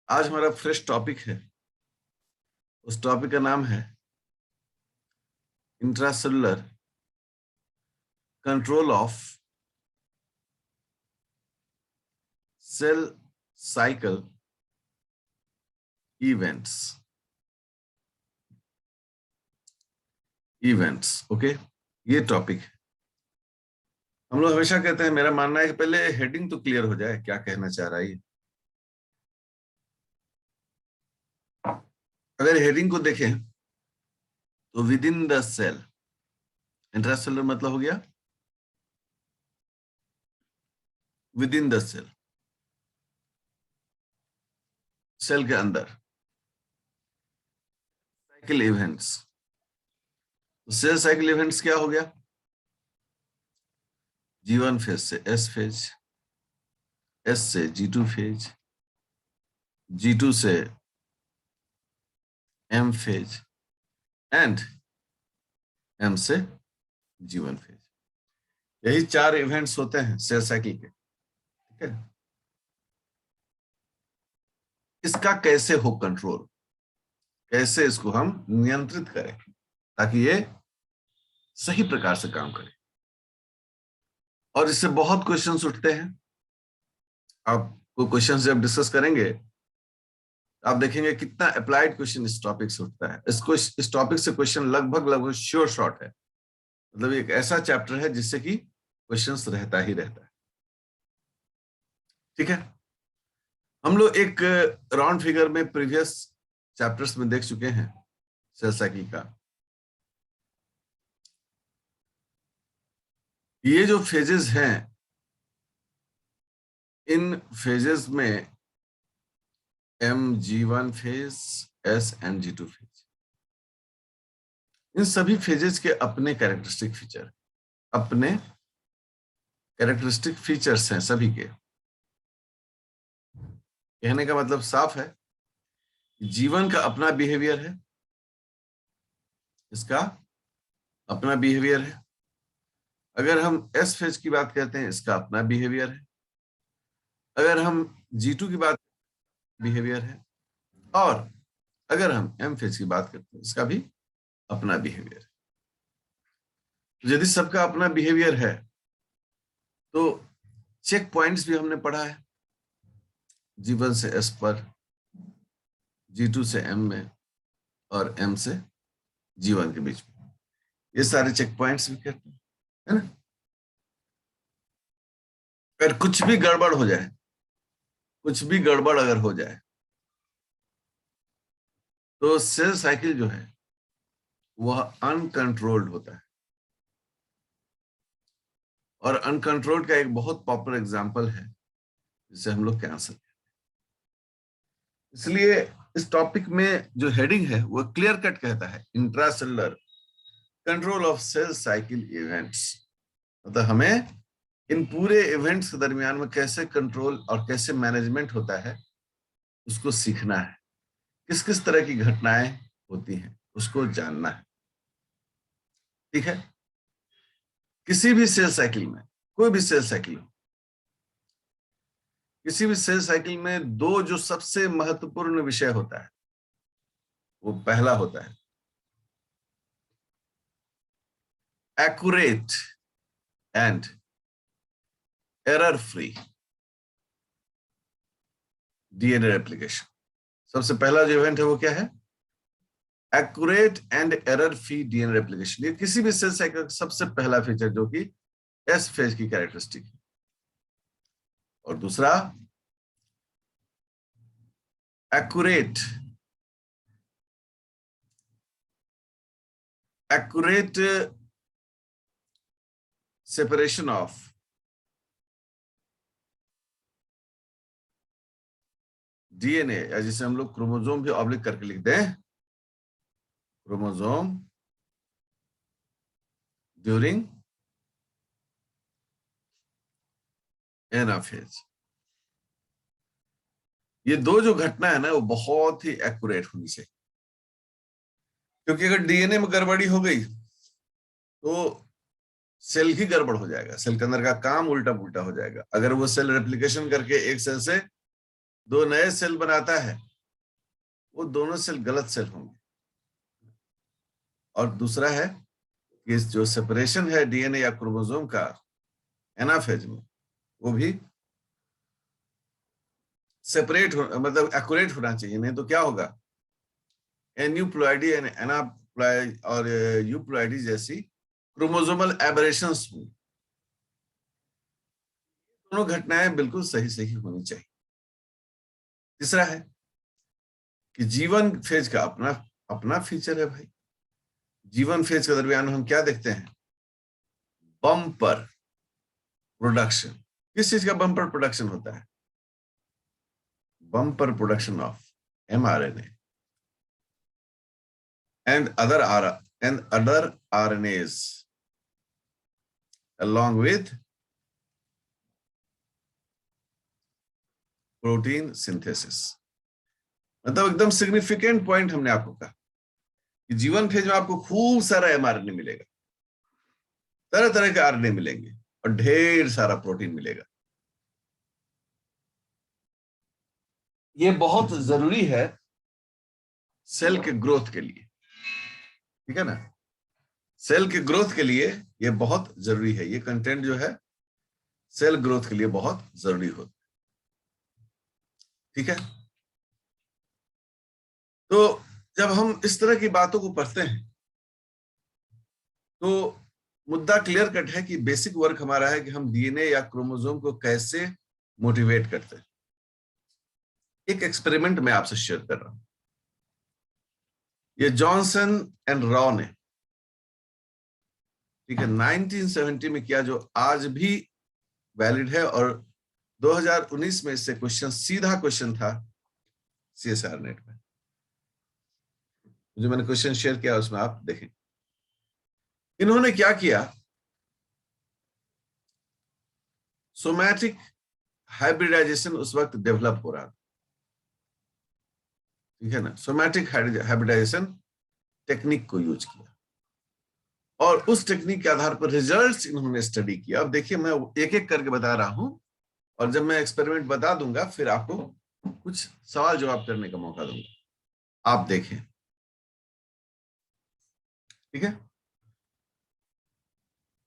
आज हमारा fresh topic है। उस टॉपिक का नाम है intracellular control of cell cycle events okay, ये टॉपिक है। हम लोग हमेशा कहते हैं, मेरा मानना है कि पहले हेडिंग तो क्लियर हो जाए, क्या कहना चाह रहा है ये। अगर हेडिंग को देखें तो within the cell, intracellular मतलब हो गया within the cell, cell के अंदर cycle events. Cell cycle events क्या हो गया? G1 फेज से S फेज, S से G2 फेज, G2 से M फेज एंड M से G1 फेज। यही 4 इवेंट्स होते हैं सेल साइकिल के, ठीक है। इसका कैसे हो कंट्रोल, कैसे इसको हम नियंत्रित करें ताकि ये सही प्रकार से काम करे। और इससे बहुत क्वेश्चंस उठते हैं। आप कोई क्वेश्चन जब डिस्कस करेंगे आप देखेंगे कितना अप्लाइड क्वेश्चन इस टॉपिक से उठता है। इस टॉपिक से क्वेश्चन लगभग श्योर शॉट है। मतलब एक ऐसा चैप्टर है जिससे कि क्वेश्चंस रहता ही रहता है, ठीक है। हम लोग एक राउंड फिगर में प्रीवियस चैप्टर्स में देख चुके हैं सेल साइकिल का। ये जो फेजेस हैं, इन फेजेस में MG1 phase, S and G2 phase, इन सभी फेजेस के अपने कैरेक्टरिस्टिक फीचर्स हैं सभी के। कहने का मतलब साफ है, G1 का अपना बिहेवियर है, इसका अपना बिहेवियर है। अगर हम S फेज की बात करते हैं, इसका अपना बिहेवियर है। अगर हम G2 की बात, बिहेवियर है। और अगर हम M फेज की बात करते हैं, इसका भी अपना बिहेवियर है। यदि सबका अपना बिहेवियर है तो चेक पॉइंट्स भी हमने पढ़ा है, G1 से S पर, G2 से M में और M से G1 के बीच में। ये सारे चेक पॉइंट्स भी कहते हैं, है ना। अगर कुछ भी गड़बड़ हो जाए, कुछ भी गड़बड़ अगर हो जाए तो सेल साइकिल जो है वह अनकंट्रोल्ड होता है। और अनकंट्रोल्ड का एक बहुत पॉपुलर एग्जांपल है जिसे हम लोग कैंसर कहते हैं। इसलिए इस टॉपिक में जो हेडिंग है वो क्लियर कट कहता है intracellular control of cell cycle events. मतलब हमें इन पूरे इवेंट्स के दरमियान में कैसे कंट्रोल और कैसे मैनेजमेंट होता है उसको सीखना है। किस किस तरह की घटनाएं होती हैं उसको जानना है, ठीक है। किसी भी सेल साइकिल में, कोई भी सेल साइकिल हो, किसी भी सेल साइकिल में दो जो सबसे महत्वपूर्ण विषय होता है, वो पहला होता है accurate and error free DNA replication. सबसे पहला जो इवेंट है वो क्या है? Accurate and error free DNA replication. ये किसी भी सेल साइकिल का सबसे पहला फीचर जो कि एस फेज की कैरेक्टरिस्टिक है। और दूसरा एक्यूरेट सेपरेशन ऑफ डीएनए, या जिसे हम लोग क्रोमोसोम भी ऑब्लिक करके लिखते हैं, क्रोमोसोम ड्यूरिंग एनाफेज। ये दो जो घटना है ना वो बहुत ही एक्यूरेट होनी चाहिए, क्योंकि अगर डीएनए में गड़बड़ी हो गई तो सेल ही गड़बड़ हो जाएगा, सेल के अंदर का काम उल्टा पुल्टा हो जाएगा। अगर वो सेल रेप्लिकेशन करके एक सेल से दो नए सेल बनाता है, वो दोनों सेल गलत सेल होंगे। और दूसरा है कि जो सेपरेशन है डीएनए या क्रोमोसोम का एनाफेज में, वो भी सेपरेट मतलब एक्यूरेट होना चाहिए, नहीं तो क्या होगा, एन्यूप्लॉइडी एंड एनाप्लॉइड और यूप्लॉइडी जैसी क्रोमोसोमल एबरेशंस होंगी। दोनों घटनाएं बिल्कुल सही सही होनी चाहिए। तीसरा है कि जीवन फेज का अपना अपना फीचर है भाई। जीवन फेज के दरमियान हम क्या देखते हैं, बम्पर प्रोडक्शन। किस चीज का बम्पर प्रोडक्शन होता है, bumper production of mRNA and other RNAs along with protein synthesis. मतलब एकदम सिग्निफिकेंट पॉइंट हमने आपको कहा कि जीवन फेज में आपको खूब सारा mRNA मिलेगा, तरह तरह के RNA मिलेंगे और ढेर सारा प्रोटीन मिलेगा। ये बहुत जरूरी है सेल के ग्रोथ के लिए, ठीक है ना। सेल के ग्रोथ के लिए ये बहुत जरूरी है, ये कंटेंट जो है सेल ग्रोथ के लिए बहुत जरूरी होता है, ठीक है। तो जब हम इस तरह की बातों को पढ़ते हैं तो मुद्दा क्लियर कट है कि बेसिक वर्क हमारा है कि हम डीएनए या क्रोमोसोम को कैसे मोटिवेट करते हैं। एक एक्सपेरिमेंट मैं आपसे शेयर कर रहा हूं, ये जॉनसन एंड रॉ ने, ठीक है, 1970 में किया, जो आज भी वैलिड है। और 2019 में इससे क्वेश्चन, सीधा क्वेश्चन था CSR नेट में, जो मैंने क्वेश्चन शेयर किया उसमें आप देखें। इन्होंने क्या किया, सोमैटिक हाइब्रिडाइजेशन उस वक्त डेवलप हो रहा था, ठीक है ना। सोमैटिक हाइब्रिडाइजेशन टेक्निक को यूज किया और उस टेक्निक के आधार पर रिजल्ट्स इन्होंने स्टडी किया। अब देखिए, मैं एक एक करके बता रहा हूं और जब मैं एक्सपेरिमेंट बता दूंगा फिर आपको कुछ सवाल जवाब करने का मौका दूंगा। आप देखें, ठीक है।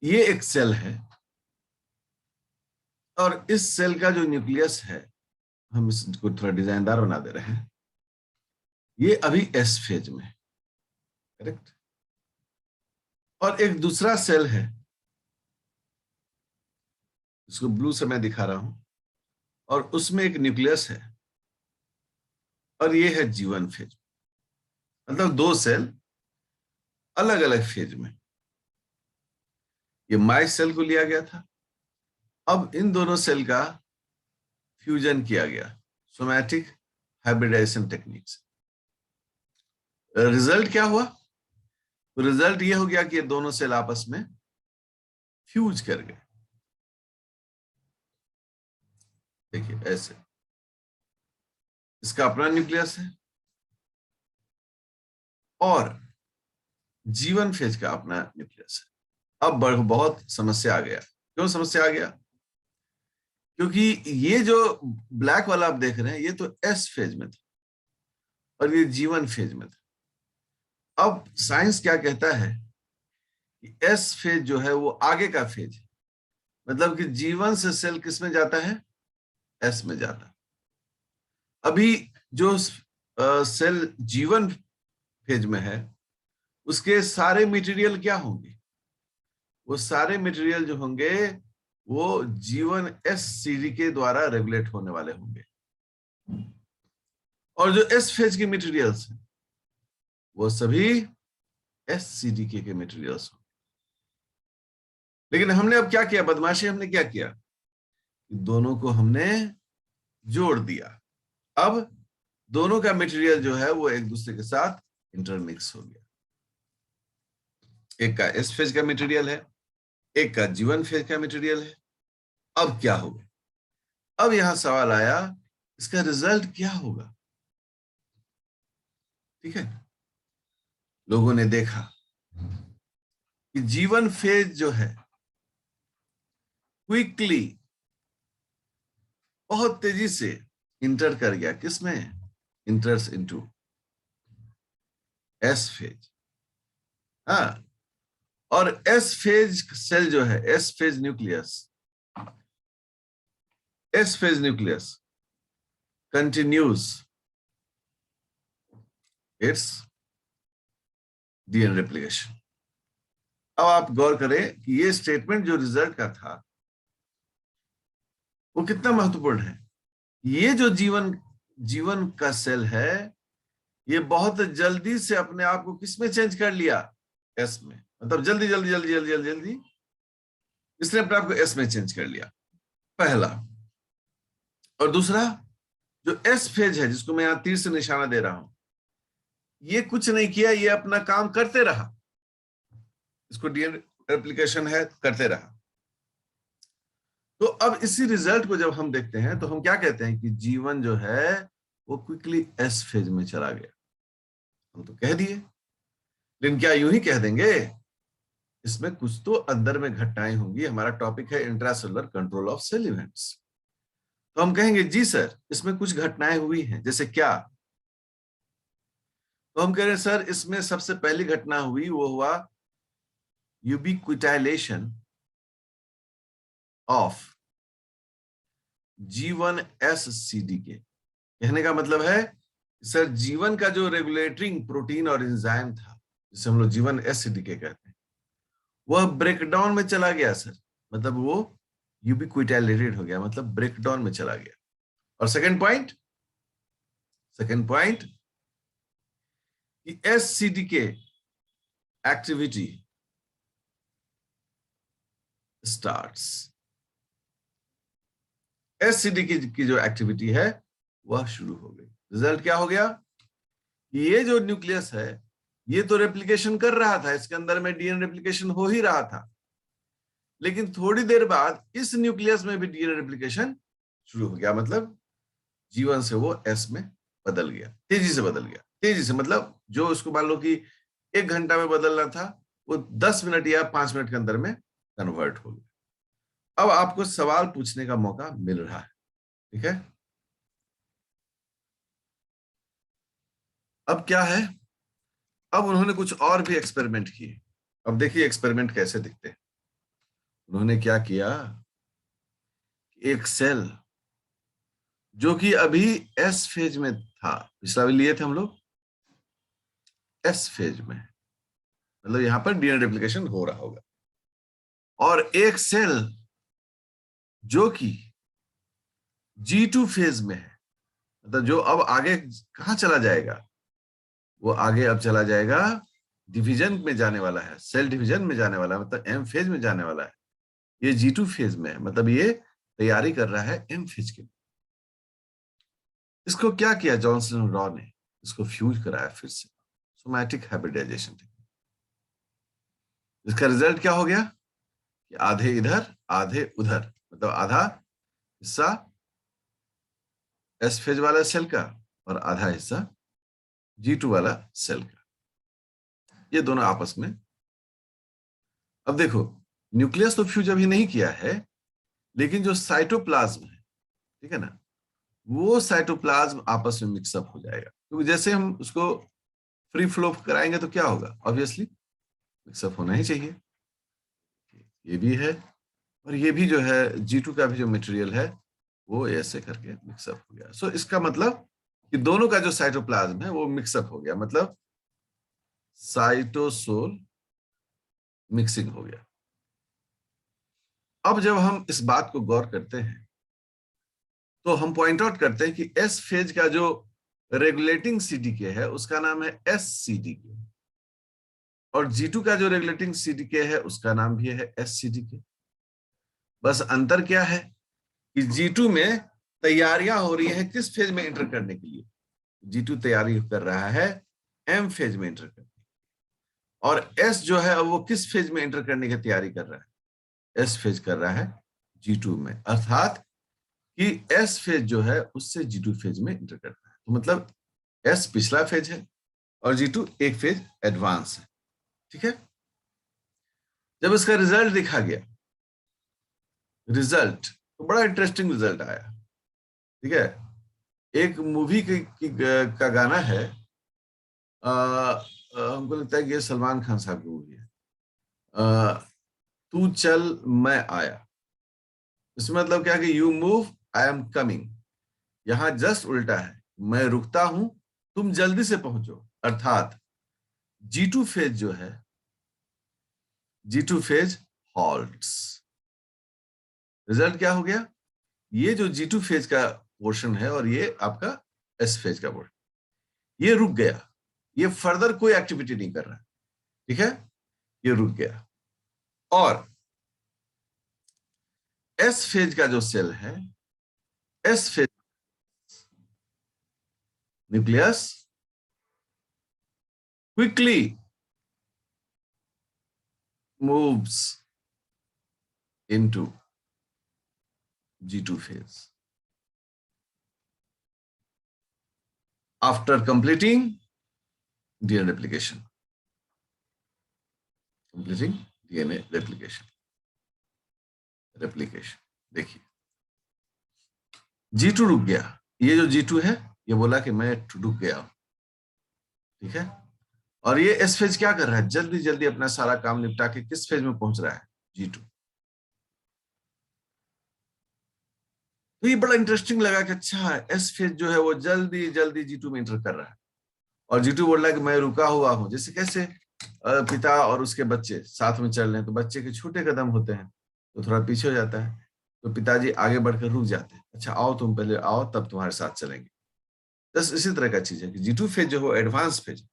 ये एक सेल है और इस सेल का जो न्यूक्लियस है, हम इसको थोड़ा डिजाइनदार बना दे रहे हैं, ये अभी एस फेज में, करेक्ट। और एक दूसरा सेल है, इसको ब्लू से मैं दिखा रहा हूं, और उसमें एक न्यूक्लियस है और ये है जीवन फेज। मतलब दो सेल अलग अलग फेज में। ये माइस सेल को लिया गया था, अब इन दोनों सेल का फ्यूजन किया गया सोमैटिक हाइब्रिडाइजेशन टेक्निक से। रिजल्ट क्या हुआ, तो रिजल्ट ये हो गया कि ये दोनों सेल आपस में फ्यूज कर गए। देखिए ऐसे, इसका अपना न्यूक्लियस है और जीवन फेज का अपना न्यूक्लियस है। अब बहुत समस्या आ गया। क्यों समस्या आ गया, क्योंकि ये जो ब्लैक वाला आप देख रहे हैं ये तो एस फेज में था और ये जीवन फेज में था। अब साइंस क्या कहता है कि एस फेज जो है वो आगे का फेज है, मतलब कि जीवन से सेल किस में जाता है, एस में जाता है। अभी जो सेल जीवन फेज में है उसके सारे मटेरियल क्या होंगे, वो सारे मटेरियल जो होंगे वो जीवन SCD के द्वारा रेगुलेट होने वाले होंगे। और जो एस फेज के मटेरियल्स हैं वो सभी SCD के मटेरियल्स होंगे। लेकिन हमने अब क्या किया, बदमाशी हमने क्या किया, दोनों को हमने जोड़ दिया। अब दोनों का मटेरियल जो है वो एक दूसरे के साथ इंटरमिक्स हो गया। एक का एस फेज का मटेरियल है, एक का जीवन फेज का मटेरियल है। अब क्या होगा, अब यहां सवाल आया इसका रिजल्ट क्या होगा, ठीक है। लोगों ने देखा कि जीवन फेज जो है क्विकली, बहुत तेजी से इंटर कर गया, किसमें? इंटर्स इनटू एस फेज। हाँ, और एस फेज सेल जो है, S phase nucleus continues it's DNA replication. अब आप गौर करें कि ये स्टेटमेंट जो रिजल्ट का था वो कितना महत्वपूर्ण है। ये जो जीवन जीवन का सेल है, ये बहुत जल्दी से अपने आप को किसमें चेंज कर लिया? एस में। मतलब जल्दी जल्दी जल्दी जल्दी जल्दी जल्दी इसने अपने आप को एस में चेंज कर लिया, पहला। और दूसरा, जो एस फेज है जिसको मैं यहां तीर से निशाना दे रहा हूं, ये कुछ नहीं किया, ये अपना काम करते रहा। इसको डीएनए रेप्लिकेशन है, करते रहा। तो अब इसी रिजल्ट को जब हम देखते हैं तो हम क्या कहते हैं कि जीवन जो है वो क्विकली एस फेज में चला गया। हम तो कह दिए, लेकिन क्या यूं ही कह देंगे? इसमें कुछ तो अंदर में घटनाएं होंगी। हमारा टॉपिक है intracellular control of cell events. तो हम कहेंगे जी सर, इसमें कुछ घटनाएं हुई हैं, जैसे क्या? तो हम कह रहे हैं सर, इसमें सबसे पहली घटना हुई, वो हुआ यूबिक्विटाइलेशन ऑफ G1SCDK। कहने का मतलब है सर, जीवन का जो रेगुलेटिंग प्रोटीन और एंजाइम था, जिसे हम लोग G1SCDK कहते हैं, वह ब्रेकडाउन में चला गया सर। मतलब वो यूबिक्विटाइलेटेड हो गया, मतलब ब्रेकडाउन में चला गया। और सेकंड पॉइंट कि SCDK एक्टिविटी स्टार्ट्स। SCDK की जो एक्टिविटी है वह शुरू हो गई। रिजल्ट क्या हो गया? ये जो न्यूक्लियस है, ये तो रेप्लिकेशन कर रहा था, इसके अंदर में डीएनए रेप्लिकेशन हो ही रहा था, लेकिन थोड़ी देर बाद इस न्यूक्लियस में भी डीएनए रेप्लिकेशन शुरू हो गया। मतलब जीवन से वो एस में बदल गया, तेजी से बदल गया। तेजी से मतलब जो उसको मान लो कि 1 घंटा में बदलना था, वो 10 मिनट या 5 मिनट के अंदर में कन्वर्ट हो गया। अब आपको सवाल पूछने का मौका मिल रहा है, ठीक है? अब क्या है? अब उन्होंने कुछ और भी एक्सपेरिमेंट किए। अब देखिए एक्सपेरिमेंट कैसे दिखते हैं। उन्होंने क्या किया, एक सेल जो कि अभी एस फेज में था, पिछला भी लिए थे हम लोग, एस फेज में, मतलब यहां पर डीएनए रेप्लिकेशन हो रहा होगा, और एक सेल जो कि G2 फेज में है, मतलब जो अब आगे कहां चला जाएगा? वो आगे अब चला जाएगा, डिवीजन में जाने वाला है, सेल डिवीजन में जाने वाला है, मतलब एम फेज में जाने वाला है। ये G2 फेज में है, मतलब ये तैयारी कर रहा है एम फेज के लिए। इसको क्या किया जॉनसन और रॉ ने? इसको फ्यूज कराया फिर से, सोमैटिक हाइब्रिडाइजेशन। इसका रिजल्ट क्या हो गया कि आधे इधर आधे उधर, मतलब आधा हिस्सा एस फेज वाला सेल का और आधा हिस्सा G2 वाला सेल का, ये दोनों आपस में। अब देखो, न्यूक्लियस तो फ्यूज अभी नहीं किया है, लेकिन जो साइटोप्लाज्म है, ठीक है ना, वो साइटोप्लाज्म आपस में मिक्सअप हो जाएगा। क्योंकि जैसे हम उसको फ्री फ्लो कराएंगे तो क्या होगा? ऑब्वियसली मिक्सअप होना ही चाहिए। ये भी है, और ये भी जो है G2 का भी जो मटेरियल है वो ऐसे करके मिक्सअप हो गया। सो इसका मतलब कि दोनों का जो साइटोप्लाज्म है वो मिक्सअप हो गया, मतलब साइटोसोल मिक्सिंग हो गया। अब जब हम इस बात को गौर करते हैं तो हम पॉइंट आउट करते हैं कि एस फेज का जो रेगुलेटिंग सीडीके है उसका नाम है SCDK, और G2 का जो रेगुलेटिंग सीडीके है उसका नाम भी है SCDK। बस अंतर क्या है कि G2 में तैयारियां हो रही हैं किस फेज में एंटर करने के लिए? G2 तैयारी कर रहा है एम फेज में एंटर करने, और S जो है वो किस फेज में एंटर करने की तैयारी कर रहा है? S फेज कर रहा है G2 में, अर्थात कि S फेज जो है उससे G2 फेज में एंटर करता है। तो मतलब S पिछला फेज है और G2 एक फेज एडवांस है, ठीक है? जब इसका रिजल्ट देखा गया, रिजल्ट तो बड़ा इंटरेस्टिंग रिजल्ट आया, ठीक है? एक मूवी का गाना है, हमको लगता है कि ये सलमान खान साहब की मूवी है, तू चल मैं आया। इसमें मतलब क्या कि you move I am coming. यहां जस्ट उल्टा है, मैं रुकता हूं तुम जल्दी से पहुंचो। अर्थात G2 फेज जो है, G2 फेज हॉल्ट्स। रिजल्ट क्या हो गया? ये जो G2 फेज का पोर्शन है और ये आपका S फेज का पोर्शन, ये रुक गया। ये फर्दर कोई एक्टिविटी नहीं कर रहा, ठीक है, ये रुक गया। और S फेज का जो सेल है, S phase nucleus quickly moves into G2 phase after completing DNA replication. Completing DNA replication. देखिए G2 रुक गया। ये जो G2 है ये बोला कि मैं रुक गया हूं, ठीक है। और ये S फेज क्या कर रहा है? जल्दी जल्दी अपना सारा काम निपटा के किस फेज में पहुंच रहा है? G2। तो ये बड़ा इंटरेस्टिंग लगा कि अच्छा S फेज जो है वो जल्दी जल्दी G2 में इंटर कर रहा है। और G2 बोल रहा है कि मैं रुका हुआ हूं। जैसे कैसे पिता और उसके बच्चे साथ में चल रहे हैं, तो बच्चे के छोटे कदम होते हैं तो थोड़ा पीछे हो जाता है, तो पिताजी आगे बढ़कर रुक जाते हैं, अच्छा आओ तुम पहले आओ तब तुम्हारे साथ चलेंगे। बस इसी तरह का चीज है कि G2 फेज जो है एडवांस फेज,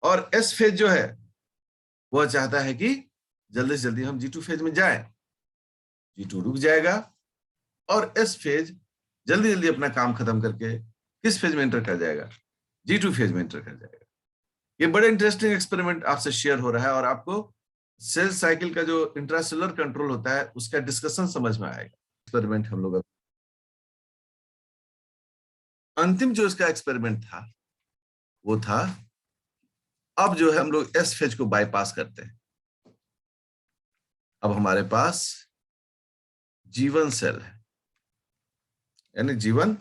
और S फेज जो है वह चाहता है कि जल्दी से जल्दी हम G2 फेज में जाएं। G2 रुक जाएगा और S फेज जल्दी जल्दी अपना काम खत्म करके किस फेज में एंटर कर जाएगा? G2 फेज में एंटर कर जाएगा। ये बड़े इंटरेस्टिंग एक्सपेरिमेंट आपसे शेयर हो रहा है और आपको सेल साइकिल का जो इंट्रासेलुलर कंट्रोल होता है उसका डिस्कशन समझ में आएगा। एक्सपेरिमेंट हम लोग अंतिम जो इसका एक्सपेरिमेंट था वो था, अब जो है हम लोग एस फेज को बाईपास करते हैं। अब हमारे पास जीवन सेल है, यानी जीवन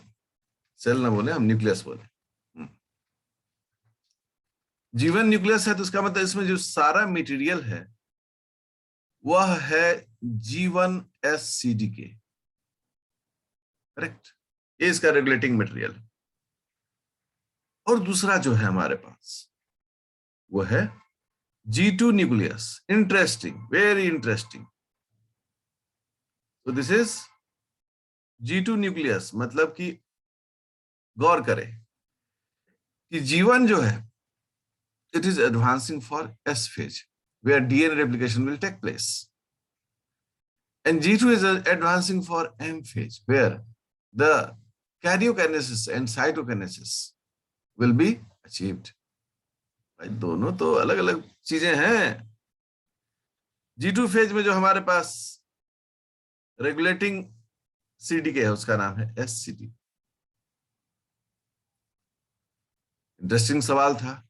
सेल ना बोले हम न्यूक्लियस बोले। जीवन न्यूक्लियस है तो इसका मतलब इसमें जो सारा मटेरियल है वह है G1SCDK, करेक्ट। ये इसका रेगुलेटिंग मटेरियल है। और दूसरा जो है हमारे पास वो है G2 nucleus. Interesting, very interesting. तो दिस इज G2 न्यूक्लियस, मतलब कि गौर करें कि जीवन जो है it is advancing for S phase where DNA replication will take place, and G2 is advancing for M phase where the karyokinesis and cytokinesis will be achieved। भाई दोनों तो अलग अलग चीजें हैं। G2 फेज में जो हमारे पास रेगुलेटिंग CDK है उसका नाम है SCD। इंटरेस्टिंग सवाल था।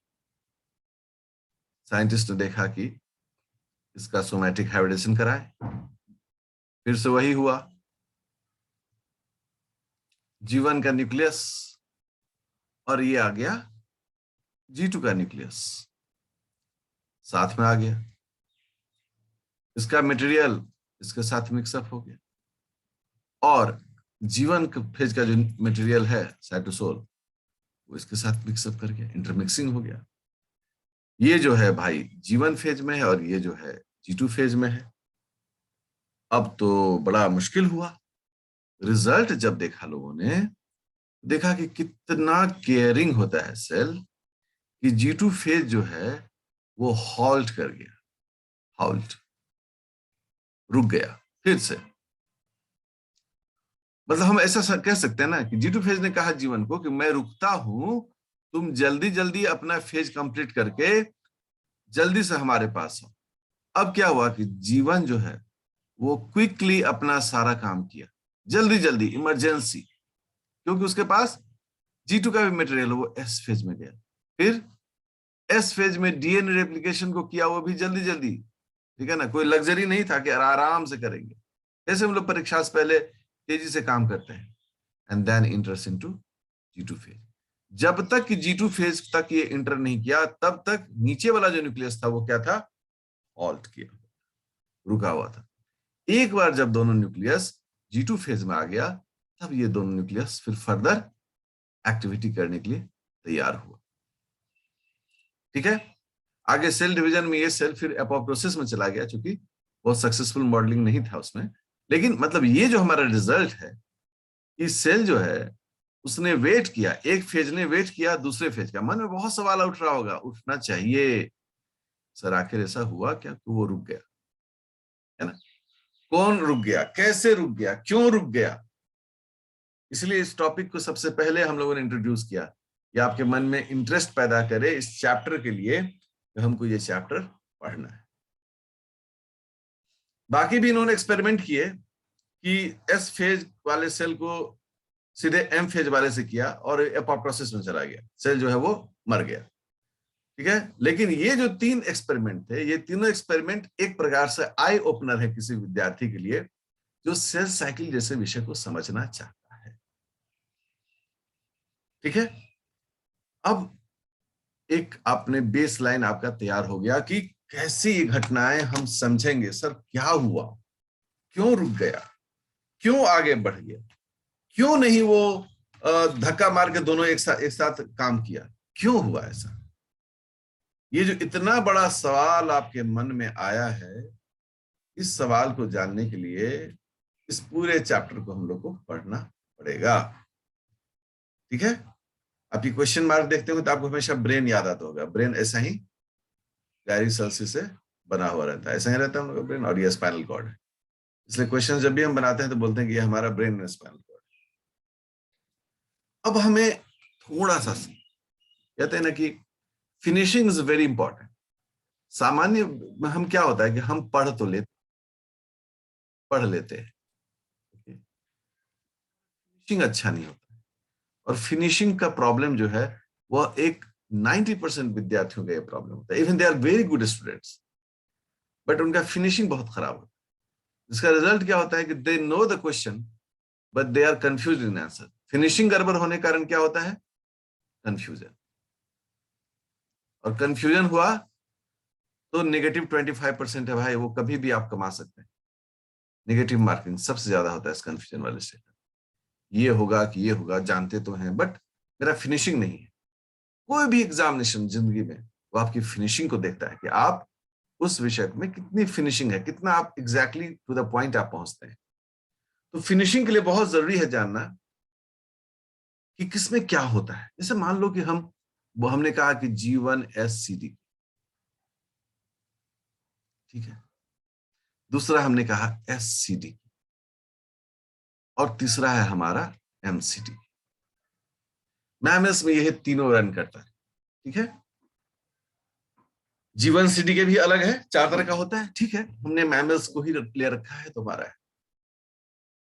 साइंटिस्ट ने देखा कि इसका सोमैटिक हाइब्रिडेशन कराए, फिर से वही हुआ। जीवन का न्यूक्लियस और ये आ गया G2 का न्यूक्लियस साथ में आ गया, इसका मटेरियल इसके साथ मिक्सअप हो गया और जीवन फेज का जो मटेरियल है साइटोसोल वो इसके साथ मिक्सअप कर गया, इंटरमिक्सिंग हो गया। ये जो है भाई जीवन फेज में है और ये जो है G2 फेज में है। अब तो बड़ा मुश्किल हुआ। रिजल्ट जब देखा लोगों ने, देखा कि कितना केयरिंग होता है सेल, कि G2 फेज जो है वो हॉल्ट कर गया, हॉल्ट, रुक गया फिर से। मतलब हम ऐसा कह सकते हैं ना कि G2 फेज ने कहा जीवन को कि मैं रुकता हूं, तुम जल्दी जल्दी अपना फेज कंप्लीट करके जल्दी से हमारे पास आओ। अब क्या हुआ कि जीवन जो है वो क्विकली अपना सारा काम किया, जल्दी जल्दी, इमरजेंसी, क्योंकि उसके पास G2 का भी मटेरियल वो S फेज में गया। फिर S फेज में DNA रेप्लिकेशन को किया, वो भी जल्दी जल्दी, ठीक है ना, कोई लग्जरी नहीं था कि आराम से करेंगे। जैसे हम लोग परीक्षा से पहले तेजी से काम करते हैं, and then enters into G2 phase. जब तक कि G2 फेज तक ये इंटर नहीं किया, तब तक नीचे वाला जो न्यूक्लियस था वो क्या था? ऑल्ट किया, रुका हुआ था। एक बार जब दोनों न्यूक्लियस G2 फेज में आ गया, तब ये दोनों न्यूक्लियस फिर फर्दर एक्टिविटी करने के लिए तैयार हुआ। ठीक है, आगे सेल डिवीजन में ये सेल फिर एपोप्टोसिस में चला गया, क्योंकि बहुत सक्सेसफुल मॉडलिंग नहीं था उसमें। लेकिन मतलब ये जो हमारा रिजल्ट है, कि सेल जो है उसने वेट किया, एक फेज ने वेट किया दूसरे फेज का। मन में बहुत सवाल उठ रहा होगा, उठना चाहिए, सर आखिर ऐसा हुआ क्या, तो वो रुक गया, है ना? कौन रुक गया, कैसे रुक गया, क्यों रुक गया? इसलिए इस टॉपिक को सबसे पहले हम लोगों ने इंट्रोड्यूस किया, कि आपके मन में इंटरेस्ट पैदा करे इस चैप्टर के लिए, तो हमको ये चैप्टर पढ़ना है। बाकी भी इन्होंने एक्सपेरिमेंट किए कि एस फेज वाले सेल को सीधे एम फेज वाले से किया और एपोप्टोसिस में चला गया, सेल जो है वो मर गया। ठीक है, लेकिन ये जो 3 एक्सपेरिमेंट थे, ये तीनों एक्सपेरिमेंट एक प्रकार से आई ओपनर है किसी विद्यार्थी के लिए जो सेल साइकिल जैसे विषय को समझना चाहता है। ठीक है, अब एक आपने बेस लाइन आपका तैयार हो गया कि कैसी ये घटनाएं हम समझेंगे, सर क्या हुआ, क्यों रुक गया, क्यों आगे बढ़ गया, क्यों नहीं वो धक्का मार के दोनों एक साथ काम किया, क्यों हुआ ऐसा? ये जो इतना बड़ा सवाल आपके मन में आया है, इस सवाल को जानने के लिए इस पूरे चैप्टर को हम लोग को पढ़ना पड़ेगा। ठीक है, आप ये क्वेश्चन मार्क देखते हो तो आपको हमेशा ब्रेन याद आता होगा। ब्रेन ऐसा ही गहरी सेल्स से बना हुआ रहता है, ऐसा ही रहता है हम लोग का ब्रेन, और ये स्पाइनल कॉर्ड है। इसलिए क्वेश्चन जब भी हम बनाते हैं तो बोलते हैं कि ये हमारा ब्रेन है, स्पाइनल कॉर्ड। अब हमें थोड़ा सा कहते हैं ना कि फिनिशिंग इज वेरी इंपॉर्टेंट। सामान्य हम क्या होता है कि हम पढ़ लेते हैं, फिनिशिंग अच्छा नहीं होता। और फिनिशिंग का प्रॉब्लम जो है वह एक 90% विद्यार्थियों का ये प्रॉब्लम होता है। Even they are very good students, but उनका फिनिशिंग बहुत खराब होता है। इसका रिजल्ट क्या होता है कि they know the question but they are confuse in answer. Finishing गड़बड़ होने के कारण क्या होता है? कंफ्यूजन। और कंफ्यूजन हुआ तो नेगेटिव 25% है भाई, वो कभी भी आप कमा सकते हैं। नेगेटिव मार्किंग सबसे ज्यादा होता है इस कंफ्यूजन वाले से। ये होगा कि ये होगा, जानते तो हैं बट मेरा फिनिशिंग नहीं है। कोई भी एग्जामिनेशन जिंदगी में वो आपकी फिनिशिंग को देखता है कि आप उस विषय में कितनी फिनिशिंग है, कितना आप एग्जैक्टली टू द पॉइंट आप पहुंचते हैं। तो फिनिशिंग के लिए बहुत जरूरी है जानना कि किसमें क्या होता है। जैसे मान लो कि हमने कहा कि G1SCD, ठीक है, दूसरा हमने कहा SCD, और तीसरा है हमारा MCD। मैमएस में यह तीनों रन करता है। ठीक है, G1CD के भी अलग है, 4 तरह का होता है। ठीक है, हमने मैमल्स को ही ले रखा है तो हमारा है।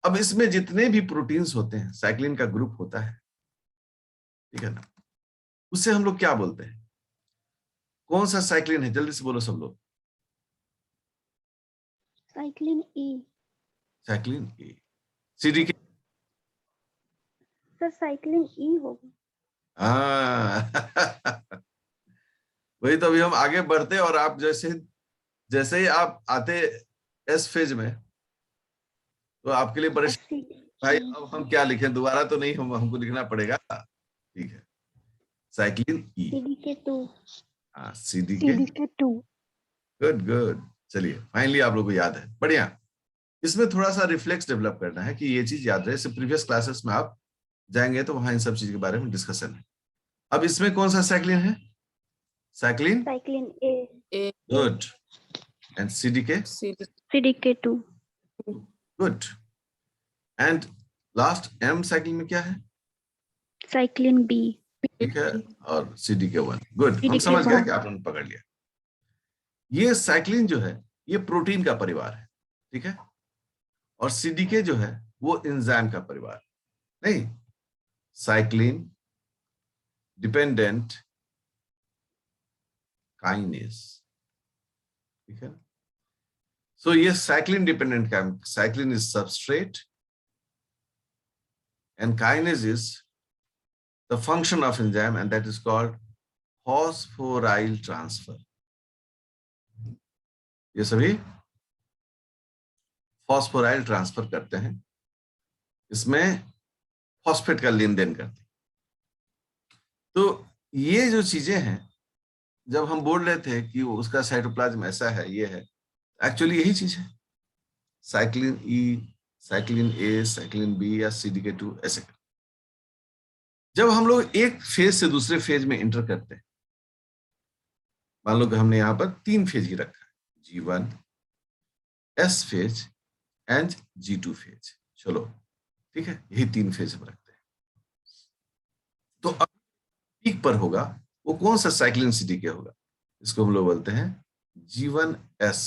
अब इसमें जितने भी प्रोटीन्स होते हैं, साइक्लिन का ग्रुप होता है, ठीक है ना, उससे हम लोग क्या बोलते हैं? कौन सा साइक्लिन है? जल्दी से बोलो सब लोग। साइक्लिन ई। साइक्लिन ए। सीडी के सर साइक्लिन ई होगा। वही तो, अभी हम आगे बढ़ते और आप जैसे जैसे ही आप आते एस फेज में, तो आपके लिए परेशान, भाई अब हम क्या लिखें, दोबारा तो नहीं, हमको लिखना पड़ेगा। ठीक है, साइक्लिन ई। CD K 2। हाँ, सीडी के 2। Good good. चलिए, फाइनली आप लोग को याद है, बढ़िया। इसमें थोड़ा सा रिफ्लेक्स डेवलप करना है कि ये चीज याद रहे। प्रीवियस क्लासेस में आप जाएंगे तो वहां इन सब चीज के बारे में डिस्कशन है। अब इसमें कौन सा साइक्लिन है? Cyclin A. Good. And CDK CD K 2। Good. And last M cyclin में क्या है? Cyclin B. ठीक है, और सीडीके 1 गुड। हम समझ गए कि आपने पकड़ लिया। ये साइक्लिन जो है ये प्रोटीन का परिवार है, ठीक है, और सीडीके जो है वो एंजाइम का परिवार। नहीं, साइक्लिन डिपेंडेंट काइनेज, ठीक है। सो ये साइक्लिन डिपेंडेंट का, cyclin is substrate and kinase is the function of enzyme and that is called phosphoryl transfer. ये सभी फॉस्फोराइल ट्रांसफर करते हैं, इसमें फॉस्फेट का लेन देन करते हैं। तो ये जो चीजें हैं, जब हम बोल रहे थे कि उसका साइटोप्लाज्म ऐसा है, ये है, एक्चुअली यही चीज है। साइक्लिन ई, साइक्लिन ए, साइक्लिन बी या CDK2 ऐसे। जब हम लोग एक फेज से दूसरे फेज में इंटर करते हैं, मान लो कि हमने यहां पर 3 फेज ही रखा है, G1, S phase and G2 phase. चलो ठीक है, यही 3 फेज हम रखते हैं। तो अब पीक पर होगा वो कौन सा साइक्लिन CDK होगा? इसको हम लोग बोलते हैं G1S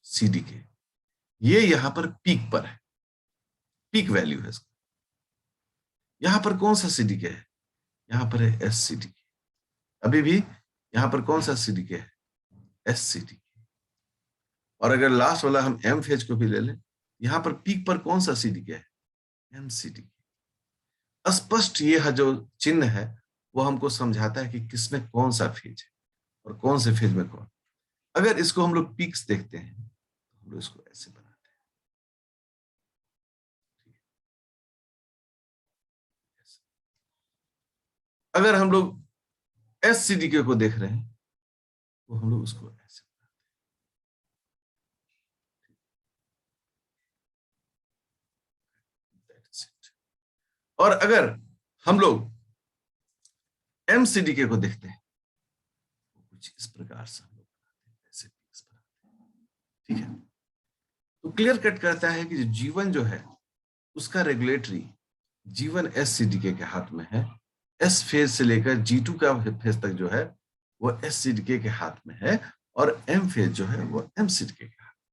CDK। ये यहां पर पीक पर है, पीक वैल्यू है इसका। यहां पर कौन सा CDK है? यहां पर है SCDK। अभी भी यहां पर कौन सा CDK है? SCDK। और अगर लास्ट वाला हम M फेज को भी ले लें, यहां पर पीक पर कौन सा CDK है? MCDK। स्पष्ट ये जो चिन्ह है वो हमको समझाता है कि किसमें कौन सा फेज है और कौन से फेज में कौन। अगर इसको हम लोग पीक्स देखते हैं, हम लोग इसको ऐसे बनाते हैं। अगर हम लोग SCDK को देख रहे हैं तो हम लोग उसको ऐसे बनाते हैं। और अगर हम लोग MCDK को देखते हैं तो कुछ इस प्रकार से हम लोग बनाते हैं, ऐसे पीक्स बनाते हैं। ठीक है, तो क्लियर कट करता है कि जीवन जो है उसका रेगुलेटरी G1S CDK के हाथ में है। S फेज से लेकर G2 का फेज तक जो है वो SCDK के हाथ में है और M फेज जो है वो MCDK के हाथ में।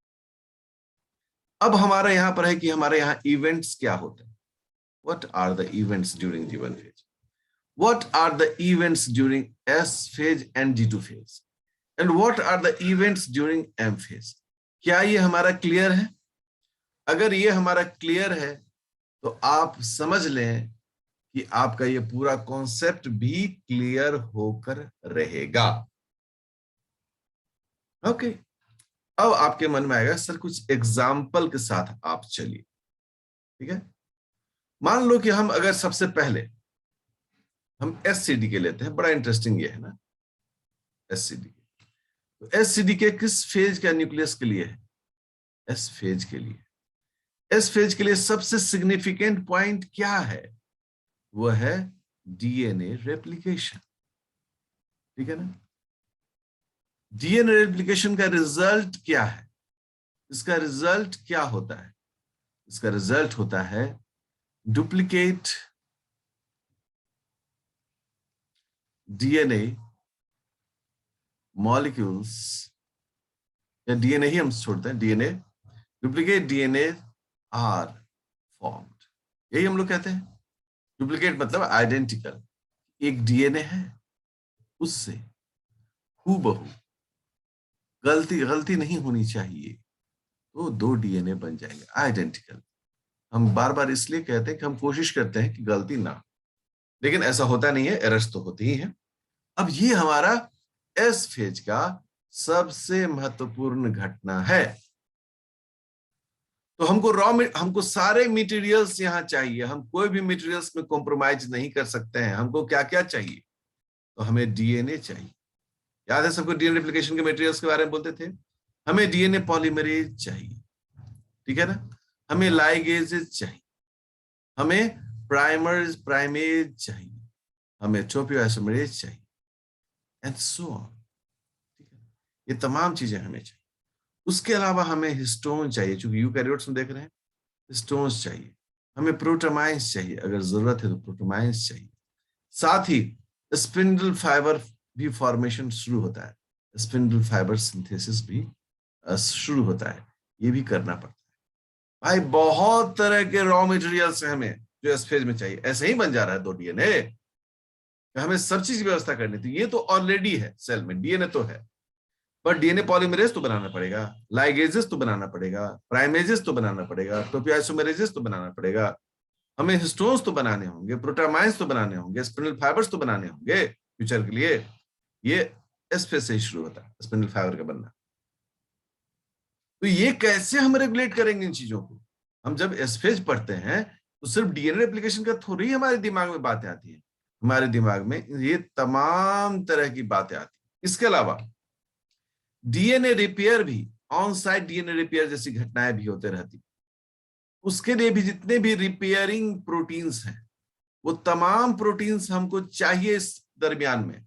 अब हमारा यहां पर है कि हमारे यहाँ इवेंट्स क्या होते हैं। What are the events during G1 phase? What are the events during S phase and G2 phase? And what are the events during M phase? क्या ये हमारा क्लियर है? अगर ये हमारा क्लियर है तो आप समझ लें कि आपका ये पूरा कॉन्सेप्ट भी क्लियर होकर रहेगा। ओके, अब आपके मन में आएगा सर कुछ एग्जाम्पल के साथ आप चलिए। ठीक है, मान लो कि हम अगर सबसे पहले हम SCDK लेते हैं, बड़ा इंटरेस्टिंग ये है ना SCDK। तो SCDK किस फेज का न्यूक्लियस के लिए है? S फेज के लिए। S फेज के लिए सबसे सिग्निफिकेंट पॉइंट क्या है? वो है DNA रेप्लिकेशन। ठीक है ना, DNA रेप्लिकेशन का रिजल्ट क्या है? इसका रिजल्ट क्या होता है? इसका रिजल्ट होता है डुप्लीकेट DNA मॉलिक्यूल्स, या DNA ही हम छोड़ते हैं, DNA duplicate DNA are formed. यही हम लोग कहते हैं। डुप्लीकेट मतलब आइडेंटिकल, एक DNA है उससे हूबहू, गलती नहीं होनी चाहिए, तो 2 DNA बन जाएंगे आइडेंटिकल। हम बार बार इसलिए कहते हैं कि हम कोशिश करते हैं कि गलती ना, लेकिन ऐसा होता नहीं है, एरर्स तो होती ही है। अब ये हमारा S फेज का सबसे महत्वपूर्ण घटना है। तो हमको सारे मटेरियल्स यहां चाहिए, हम कोई भी मटेरियल्स में कॉम्प्रोमाइज नहीं कर सकते हैं। हमको क्या क्या चाहिए? तो हमें DNA चाहिए। याद है सबको DNA रेप्लिकेशन के मटेरियल्स के बारे में बोलते थे। हमें DNA पॉलीमरेज चाहिए, ठीक है ना, हमें लाइगेजेज चाहिए, हमें प्राइमेज चाहिए, हमें टोपोआइसोमरेज चाहिए एंड सो ऑन। ठीक है, ये तमाम चीजें हमें चाहिए। उसके अलावा हमें हिस्टोन चाहिए, चूंकि यूकैरियोट्स में देख रहे हैं हिस्टोन्स चाहिए, हमें प्रोटोमाइन्स चाहिए, अगर जरूरत है तो प्रोटोमाइन्स चाहिए। साथ ही स्पिंडल फाइबर भी फॉर्मेशन शुरू होता है, स्पिंडल फाइबर सिंथेसिस भी शुरू होता है, ये भी करना पड़ता है। भाई बहुत तरह के रॉ मटेरियल्स हैं हमें जो इस फेज में चाहिए। ऐसे ही बन जा रहा है 2 DNA, हमें सब चीज की व्यवस्था करनी थी। ये तो ऑलरेडी है सेल में, DNA तो है, पर DNA पॉलीमरेज तो बनाना पड़ेगा, लाइगेजेस तो बनाना पड़ेगा, प्राइमेजेस तो बनाना पड़ेगा, टोपोआइसोमरेजेस तो बनाना पड़ेगा। हमें हिस्टोन्स तो बनाने होंगे, प्रोटामाइन्स तो बनाने होंगे, स्पिंडल फाइबर्स तो बनाने होंगे फ्यूचर के लिए। ये एस फेज से ही शुरू होता है, स्पिंडल फाइबर का बनना। तो ये कैसे हम रेगुलेट करेंगे इन चीजों को? हम जब एस फेज पढ़ते हैं तो सिर्फ डीएनए रेप्लिकेशन का थोड़ी हमारे दिमाग में बातें आती हैं, हमारे दिमाग में ये तमाम तरह की बातें आती हैं। इसके अलावा डीएनए रिपेयर भी, ऑन साइट डीएनए रिपेयर जैसी घटनाएं भी होते रहती, उसके लिए भी जितने भी रिपेयरिंग प्रोटीन्स हैं वो तमाम प्रोटीन्स हमको चाहिए इस दरमियान में।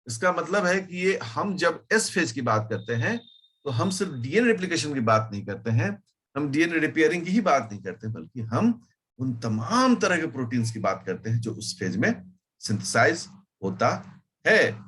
इसका मतलब है कि ये हम जब एस फेज की बात करते हैं तो हम सिर्फ डीएनए रेप्लिकेशन की बात नहीं करते हैं, हम डीएनए रिपेयरिंग की ही बात नहीं करते, बल्कि हम उन तमाम तरह के प्रोटीन्स की बात करते हैं जो उस फेज में सिंथेसाइज होता है।